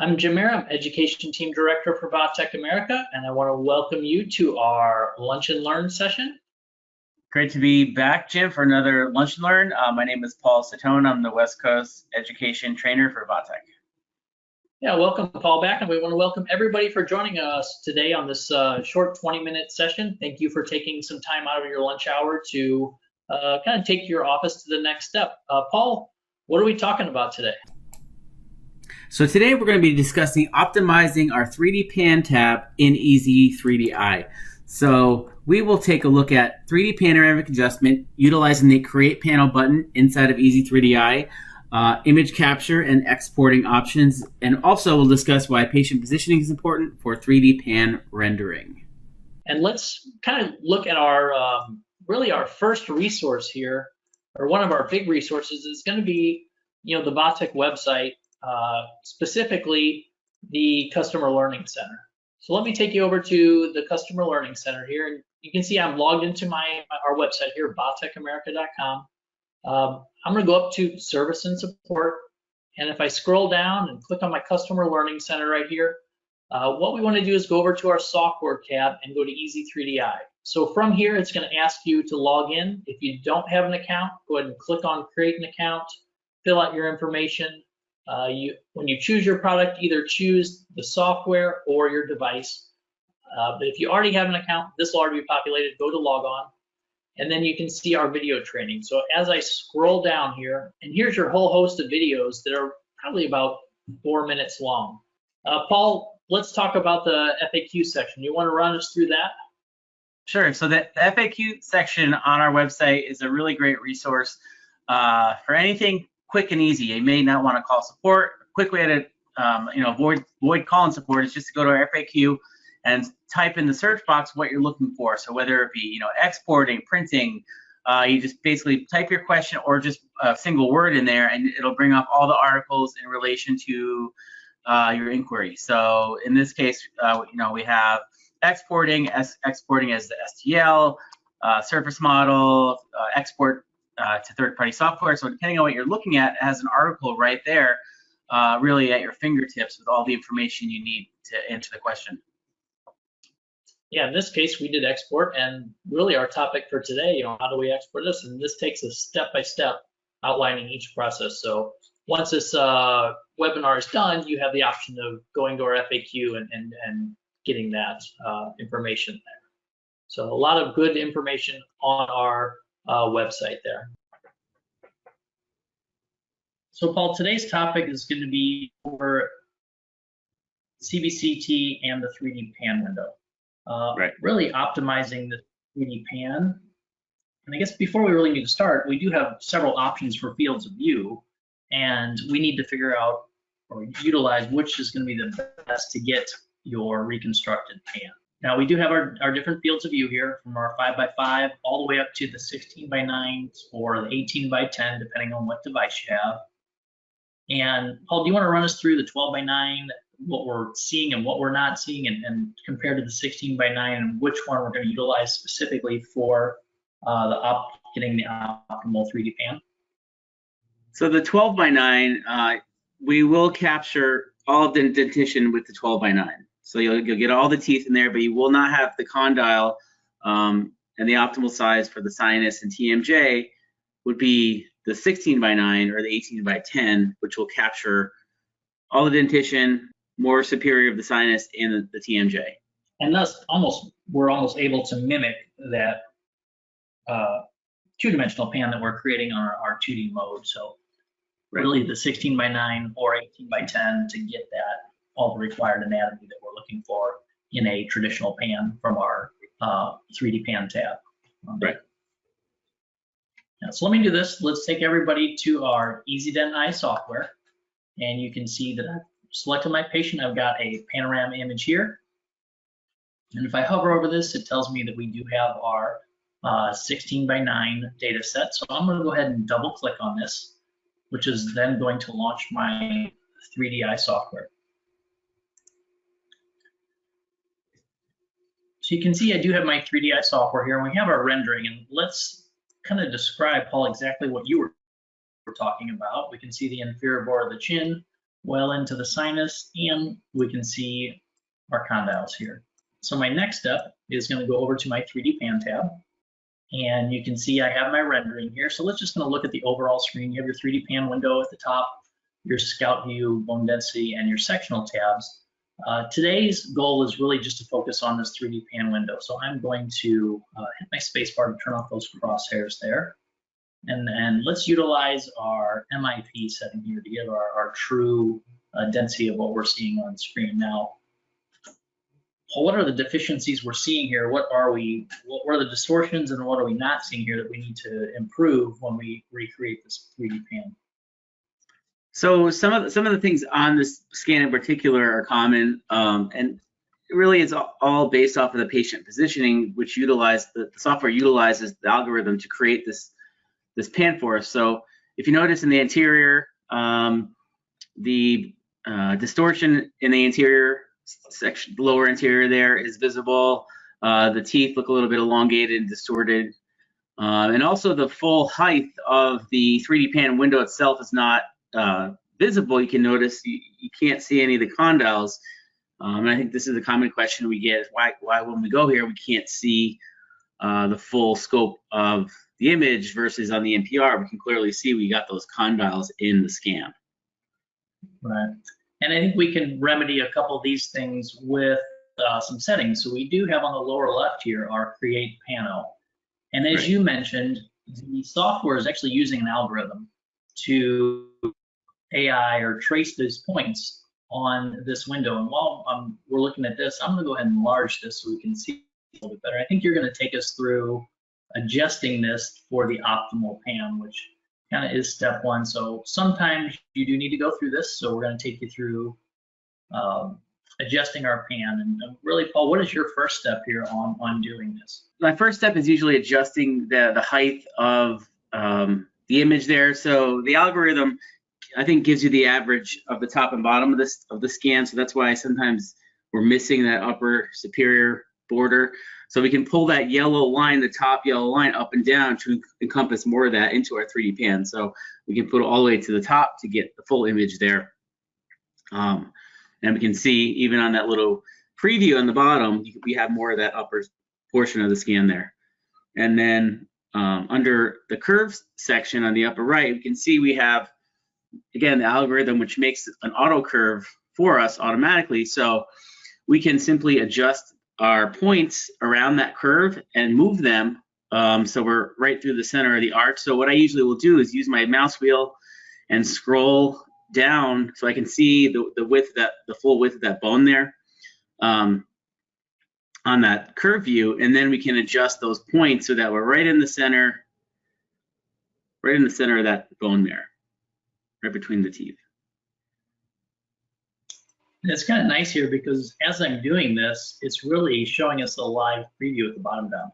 I'm Jim Mayer, I'm Education Team Director for Vatech America, and I want to welcome you to our Lunch and Learn session. Great to be back, Jim, for another Lunch and Learn. My name is Paul Satone. I'm the West Coast Education Trainer for Vatech. Yeah, welcome, Paul, back, and we want to welcome everybody for joining us today on this short 20-minute session. Thank you for taking some time out of your lunch hour to kind of take your office to the next step. Paul, what are we talking about today? So today we're going to be discussing optimizing our 3D Pan tab in Easy3Di. So we will take a look at 3D panoramic adjustment utilizing the Create Panel button inside of Easy3Di, image capture and exporting options, and also we'll discuss why patient positioning is important for 3D pan rendering. And let's kind of look at our really our first resource here, or one of our big resources is going to be, the Vatech website. Specifically the Customer Learning Center. So let me take you over to the Customer Learning Center here, and you can see I'm logged into our website here, vatechamerica.com. I'm going to go up to Service and Support, and if I scroll down and click on my Customer Learning Center right here, what we want to do is go over to our Software tab and go to Easy3Di. So from here, it's going to ask you to log in. If you don't have an account, go ahead and click on Create an Account, fill out your information. When you choose your product, either choose the software or your device. But if you already have an account, this will already be populated. Go to log on, and then you can see our video training. So as I scroll down here, and here's your whole host of videos that are probably about 4 minutes long. Paul, let's talk about the FAQ section. You want to run us through that? Sure. So the FAQ section on our website is a really great resource for anything quick and easy. You may not want to call support. A quick way to avoid calling support is just to go to our FAQ and type in the search box what you're looking for. So whether it be exporting, printing, you just basically type your question or just a single word in there, and it'll bring up all the articles in relation to your inquiry. So in this case, we have exporting as the STL, surface model, export to third-party software. So depending on what you're looking at, it has an article right there, really at your fingertips with all the information you need to answer the question. Yeah, in this case, we did export, and really our topic for today, how do we export this? And this takes us step-by-step outlining each process. So once this webinar is done, you have the option of going to our FAQ and getting that information there. So a lot of good information on our website there. So Paul, today's topic is going to be for CBCT and the 3D pan window. Right. Really optimizing the 3D pan. And I guess before we really need to start, we do have several options for fields of view, and we need to figure out or utilize which is going to be the best to get your reconstructed pan. Now we do have our different fields of view here, from our 5x5 all the way up to the 16x9 or the 18x10, depending on what device you have. And Paul, do you want to run us through the 12x9, what we're seeing and what we're not seeing, and compared to the 16x9, and which one we're going to utilize specifically for getting the optimal 3D pan? So the 12x9, we will capture all of the indentation with the 12x9. So you'll get all the teeth in there, but you will not have the condyle, and the optimal size for the sinus and TMJ would be the 16x9 or the 18x10, which will capture all the dentition, more superior of the sinus and the TMJ. And thus, we're almost able to mimic that two-dimensional pan that we're creating on our 2D mode. So really the 16x9 or 18x10 to get that all the required anatomy that we're looking for in a traditional pan from our 3D pan tab. Right. Now, so let me do this. Let's take everybody to our EasyDent software, and you can see that I've selected my patient. I've got a panorama image here, and if I hover over this, it tells me that we do have our 16x9 data set. So I'm going to go ahead and double click on this, which is then going to launch my 3DI software. So you can see I do have my 3DI software here, and we have our rendering. And let's kind of describe, Paul, exactly what you were talking about. We can see the inferior border of the chin. well into the sinus, and we can see our condyles here. So my next step is going to go over to my 3D pan tab, and you can see I have my rendering here. So let's just going to look at the overall screen. You have your 3D pan window at the top, your scout view, bone density, and your sectional tabs. Today's goal is really just to focus on this 3D pan window. So I'm going to hit my space bar to turn off those crosshairs there. And then let's utilize our MIP setting here to give our true density of what we're seeing on screen. Now, what are the deficiencies we're seeing here? What are the distortions, and what are we not seeing here that we need to improve when we recreate this 3D pan? So some of the things on this scan in particular are common, and really it's all based off of the patient positioning, which the software utilizes the algorithm to create this pan for us. So if you notice in the anterior, the distortion in the anterior section, the lower anterior there is visible. The teeth look a little bit elongated and distorted. And also the full height of the 3D pan window itself is not visible. You can notice you can't see any of the condyles. And I think this is a common question we get, is why when we go here, we can't see the full scope of the image versus on the NPR, we can clearly see we got those condyles in the scan. Right. And I think we can remedy a couple of these things with some settings. So we do have on the lower left here our create pano. And as you mentioned, the software is actually using an algorithm to AI or trace those points on this window. And while we're looking at this, I'm going to go ahead and enlarge this so we can see a little bit better. I think you're going to take us through adjusting this for the optimal pan, which kind of is step one. So sometimes you do need to go through this. So we're going to take you through adjusting our pan. And really, Paul, what is your first step here on doing this? My first step is usually adjusting the height of the image there. So the algorithm, I think, gives you the average of the top and bottom of the scan. So that's why sometimes we're missing that upper superior border. So we can pull that yellow line, the top yellow line, up and down to encompass more of that into our 3D pan. So we can put it all the way to the top to get the full image there. And we can see even on that little preview on the bottom, we have more of that upper portion of the scan there. And then under the curves section on the upper right, we can see we have, again, the algorithm which makes an auto curve for us automatically. So we can simply adjust our points around that curve and move them so we're right through the center of the arch. So what I usually will do is use my mouse wheel and scroll down so I can see the width, the full width of that bone there on that curve view, and then we can adjust those points so that we're right in the center of that bone there, right between the teeth. It's kind of nice here because as I'm doing this, it's really showing us a live preview at the bottom down.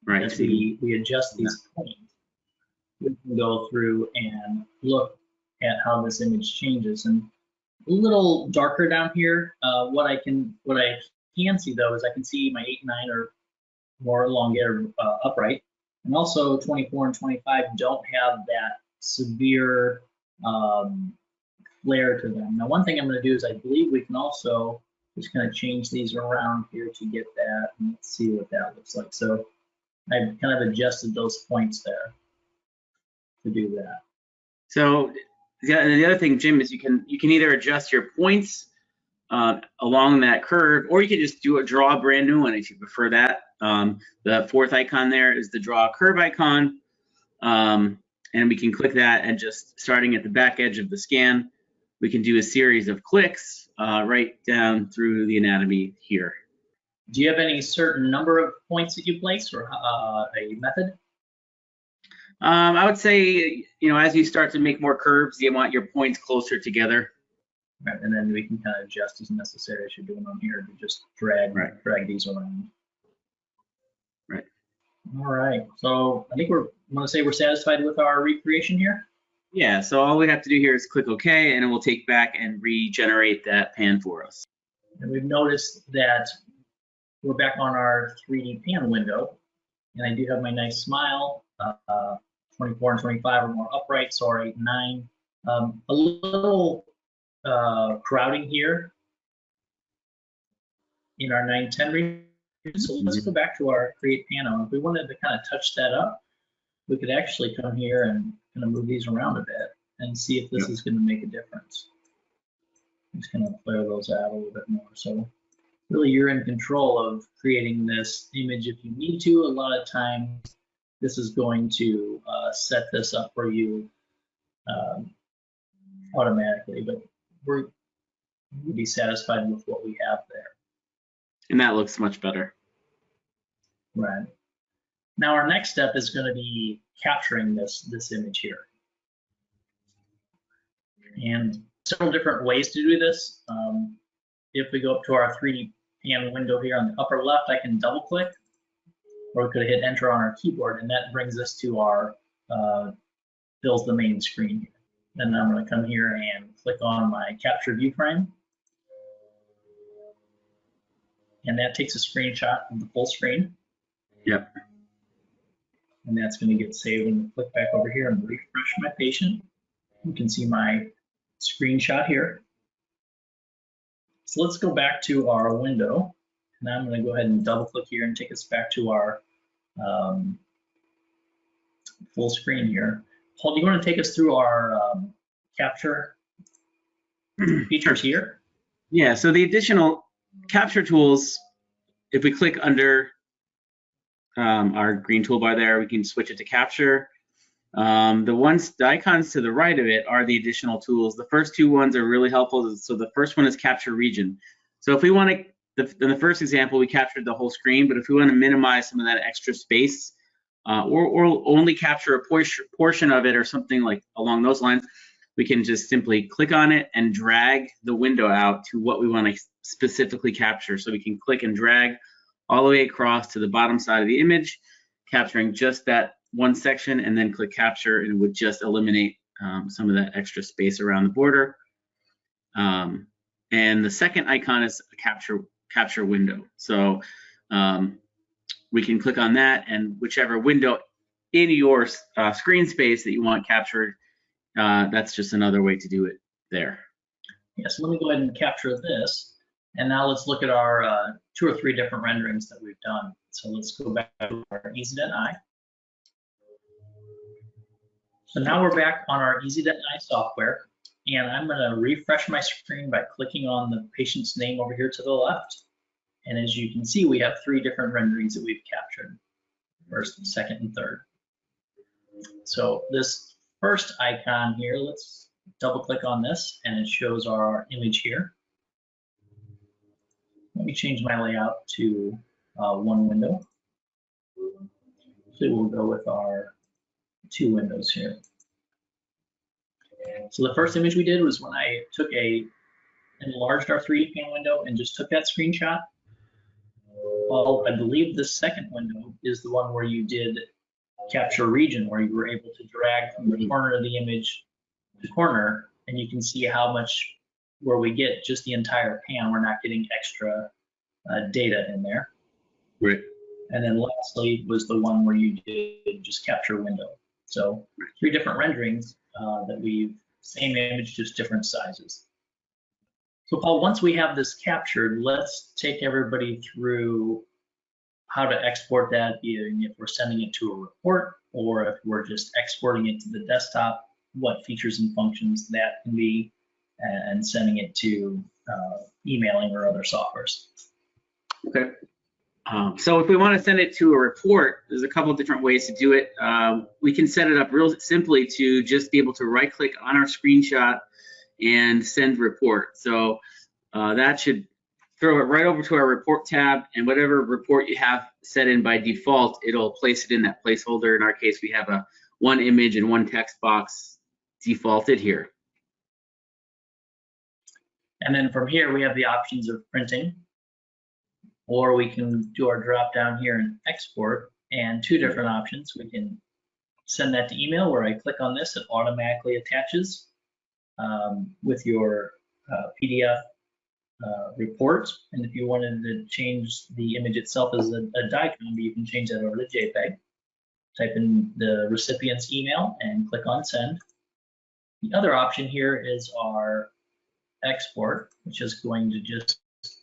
Right. As we adjust these points, we can go through and look at how this image changes. And a little darker down here, what I can see though is I can see my 8 and 9 are more elongated upright, and also 24 and 25 don't have that severe flare to them. Now, one thing I'm going to do is I believe we can also just kind of change these around here to get that, and let's see what that looks like. So I've kind of adjusted those points there to do that. So the other thing, Jim, is you can either adjust your points along that curve, or you can just draw a brand new one if you prefer that. The fourth icon there is the draw curve icon, and we can click that, and just starting at the back edge of the scan, we can do a series of clicks right down through the anatomy here. Do you have any certain number of points that you place, or a method? I would say, as you start to make more curves, you want your points closer together. Right, and then we can kind of adjust as necessary as you're doing on here to just drag these around. Right. All right. So I think we're satisfied with our recreation here. Yeah. So all we have to do here is click OK, and it will take back and regenerate that pan for us. And we've noticed that we're back on our 3D pan window, and I do have my nice smile. 24 and 25 are more upright, so are 8 and 9 A little crowding here in our 910 region. So let's go back to our create panel. If we wanted to kind of touch that up, we could actually come here and kind of move these around a bit and see if this is going to make a difference. I'm just going to flare those out a little bit more. So really you're in control of creating this image if you need to. A lot of times this is going to set this up for you automatically, but we'll be satisfied with what we have there. And that looks much better. Right. Now our next step is going to be capturing this image here. And several different ways to do this. If we go up to our 3D pan window here on the upper left, I can double click, or we could hit enter on our keyboard, and that brings us to our, fills the main screen here. Then I'm going to come here and click on my capture view frame. And that takes a screenshot of the full screen. Yep. And that's going to get saved. And click back over here and refresh my patient. You can see my screenshot here. So let's go back to our window. And I'm going to go ahead and double click here and take us back to our full screen here. Paul, do you want to take us through our capture features here? Yeah, so the additional capture tools, if we click under our green toolbar there, we can switch it to capture. The icons to the right of it are the additional tools. The first two ones are really helpful. So the first one is capture region. So if we want to, in the first example, we captured the whole screen, but if we want to minimize some of that extra space, or only capture a portion of it or something like along those lines, we can just simply click on it and drag the window out to what we want to specifically capture. So we can click and drag all the way across to the bottom side of the image, capturing just that one section, and then click capture, and it would just eliminate some of that extra space around the border. And the second icon is a capture window. So we can click on that, and whichever window in your screen space that you want captured, that's just another way to do it there. Yeah, so let me go ahead and capture this. And now let's look at our 2 or 3 different renderings that we've done. So let's go back to our EasyDent-I. So now we're back on our EasyDent-I software, and I'm going to refresh my screen by clicking on the patient's name over here to the left. And as you can see, we have 3 different renderings that we've captured, first, second, and third. So this first icon here, let's double click on this, and it shows our image here. Let me change my layout to one window. So we'll go with our 2 windows here. So the first image we did was when I enlarged our 3D pan window and just took that screenshot. Well, I believe the second window is the one where you did capture region, where you were able to drag from the corner of the image to corner, and you can see how much where we get just the entire pan. We're not getting extra data in there. Right. And then lastly was the one where you did just capture window. So 3 different renderings that we've, same image, just different sizes. So Paul, once we have this captured, let's take everybody through how to export that, either if we're sending it to a report or if we're just exporting it to the desktop, what features and functions that can be, and sending it to emailing or other softwares. Okay. So if we want to send it to a report, there's a couple of different ways to do it. We can set it up real simply to just be able to right click on our screenshot and send report. So that should throw it right over to our report tab, and whatever report you have set in by default, it'll place it in that placeholder. In our case, we have one image and one text box defaulted here. And then from here, we have the options of printing, or we can do our drop down here and export, and 2 different options. We can send that to email, where I click on this, it automatically attaches with your PDF report. And if you wanted to change the image itself as a DICOM, you can change that over to JPEG. Type in the recipient's email and click on send. The other option here is our export, which is going to just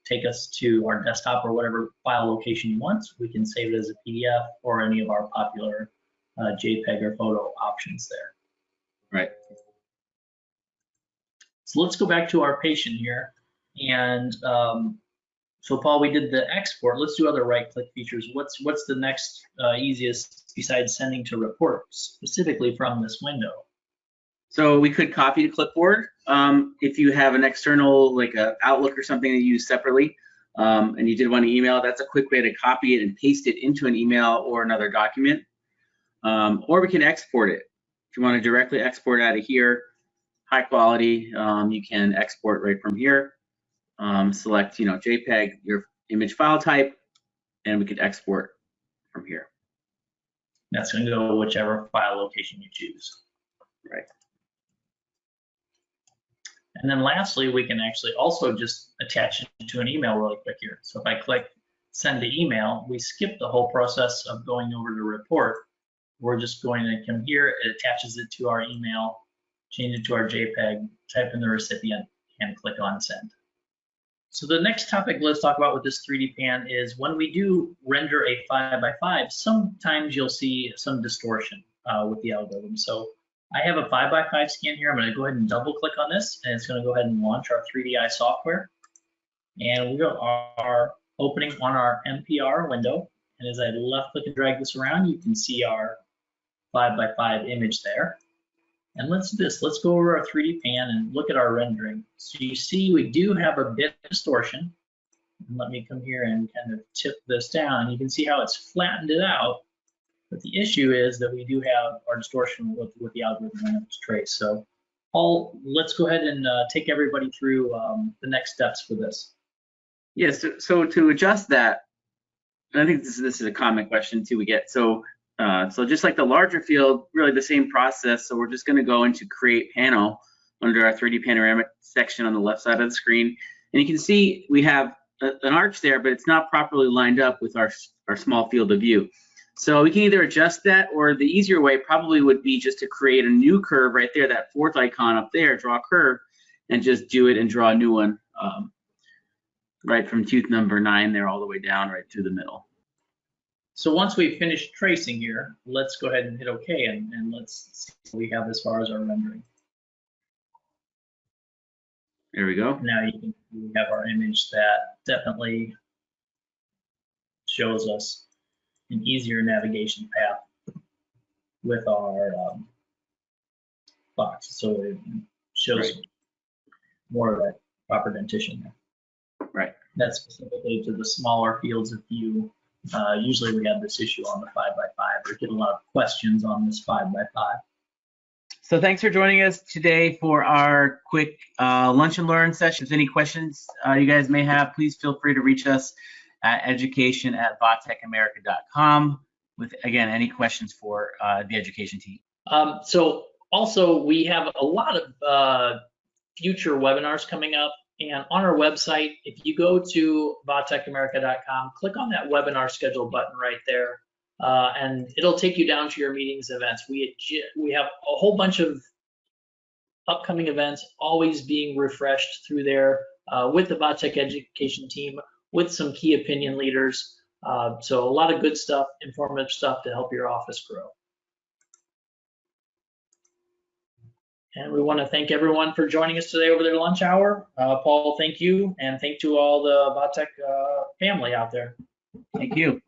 take us to our desktop or whatever file location you want. We can save it as a PDF or any of our popular JPEG or photo options there. Right. So let's go back to our patient here. And so Paul, we did the export. Let's do other right-click features. What's the next easiest besides sending to report, specifically from this window? So we could copy to clipboard. If you have an external, like a Outlook or something that you use separately, and you did want to email, that's a quick way to copy it and paste it into an email or another document. Or we can export it. If you want to directly export out of here, high quality, you can export right from here. Select, JPEG, your image file type, and we could export from here. That's going to go whichever file location you choose. Right. And then lastly, we can actually also just attach it to an email really quick here. So if I click send to email, we skip the whole process of going over to report. We're just going to come here, it attaches it to our email, change it to our JPEG, type in the recipient, and click on send. So the next topic let's talk about with this 3D pan is when we do render a 5x5, sometimes you'll see some distortion with the algorithm. So I have a 5x5 scan here. I'm going to go ahead and double click on this, and it's going to go ahead and launch our 3DI software. And we are opening on our MPR window. And as I left click and drag this around, you can see our 5x5 image there. And let's do this. Let's go over our 3D pan and look at our rendering. So you see we do have a bit of distortion. And let me come here and kind of tip this down. You can see how it's flattened it out. But the issue is that we do have our distortion with the algorithm and its trace. So Paul, let's go ahead and take everybody through the next steps for this. Yes, so to adjust that, and I think this is a common question too we get. So just like the larger field, really the same process. So we're just going to go into create panel under our 3D panoramic section on the left side of the screen. And you can see we have an arch there, but it's not properly lined up with our small field of view. So we can either adjust that, or the easier way probably would be just to create a new curve right there, that fourth icon up there, draw a curve, and just do it and draw a new one right from tooth number 9 there all the way down right through the middle. So once we've finished tracing here, let's go ahead and hit OK, and let's see what we have as far as our rendering. There we go. Now you can see we have our image that definitely shows us an easier navigation path with our box. So it shows more of that proper dentition there. Right. That's specifically to the smaller fields of view. Usually we have this issue on the 5x5, or get a lot of questions on this 5x5. So thanks for joining us today for our quick lunch and learn session. If there's any questions you guys may have, please feel free to reach us at education@vatechamerica.com with, again, any questions for the education team. So also we have a lot of future webinars coming up. And on our website, if you go to vatechamerica.com, click on that webinar schedule button right there, and it'll take you down to your meetings events. We have a whole bunch of upcoming events always being refreshed through there with the Vatech education team, with some key opinion leaders. So a lot of good stuff, informative stuff to help your office grow. And we want to thank everyone for joining us today over their lunch hour. Paul, thank you, and thank to all the Vatech family out there. Thank you.